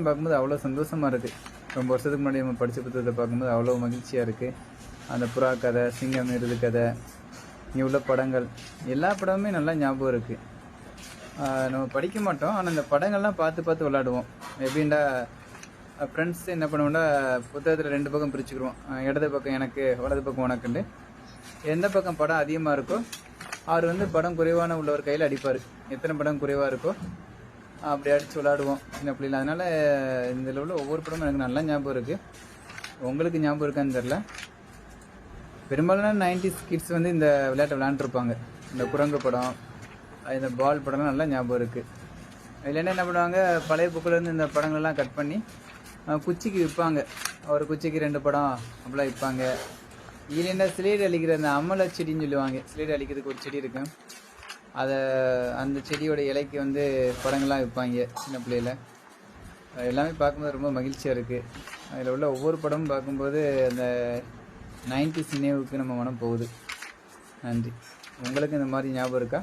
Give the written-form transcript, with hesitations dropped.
பார்க்கும்போது அவ்வளோ சந்தோஷமாக இருக்குது. ரொம்ப வருஷத்துக்கு முன்னாடி நம்ம படித்த புத்தகத்தை பார்க்கும்போது அவ்வளோ மகிழ்ச்சியாக இருக்குது. அந்த புறா கதை, சிங்கம் எருது கதை, இங்கே உள்ள படங்கள், எல்லா படமுமே நல்லா ஞாபகம் இருக்குது. நம்ம படிக்க மாட்டோம், ஆனால் இந்த படங்கள்லாம் பார்த்து பார்த்து விளாடுவோம். எப்படின்னா ஃப்ரெண்ட்ஸ் என்ன பண்ணுவோம்னா, புத்தகத்தில் 2 பக்கம் பிரிச்சுக்கிடுவோம். இடது பக்கம் எனக்கு, வலது பக்கம் உனக்குண்டு. எந்த பக்கம் படம் அதிகமாக இருக்கோ அவர் வந்து படம் குறைவான உள்ளவர் கையில் அடிப்பார். எத்தனை படம் குறைவாக இருக்கோ அப்படி அடித்து விளாடுவோம் சின்ன பிள்ளைல. அதனால் இதில் உள்ள ஒவ்வொரு படமும் எனக்கு நல்லா ஞாபகம் இருக்குது. உங்களுக்கு ஞாபகம் இருக்கான்னு தெரில. பெரும்பாலான 90s கிட்ஸ் வந்து இந்த விளையாட்டை விளையாண்டுருப்பாங்க. இந்த குரங்கு படம், இந்த பால் படம்லாம் நல்லா ஞாபகம் இருக்குது. இல்லைன்னா என்ன பண்ணுவாங்க, பழைய புக்கிலேருந்து இந்த படங்கள்லாம் கட் பண்ணி குச்சிக்கு விற்பாங்க. ஒரு குச்சிக்கு 2 படம் அப்படிலாம் விற்பாங்க. இல்லைன்னா சிலேடு அழிக்கிற அந்த அமலை செடின்னு சொல்லுவாங்க. சிலேடு அழிக்கிறதுக்கு ஒரு செடி இருக்கும், அந்த செடியோட இலைக்கு வந்து படங்கள்லாம் விற்பாங்க சின்ன பிள்ளையில். எல்லாமே பார்க்கும்போது ரொம்ப மகிழ்ச்சியாக இருக்குது. அதில் உள்ள ஒவ்வொரு படமும் பார்க்கும்போது அந்த 90s நினைவுக்கு நம்ம மனம் போகுது. நன்றி. உங்களுக்கு இந்த மாதிரி ஞாபகம் இருக்கா?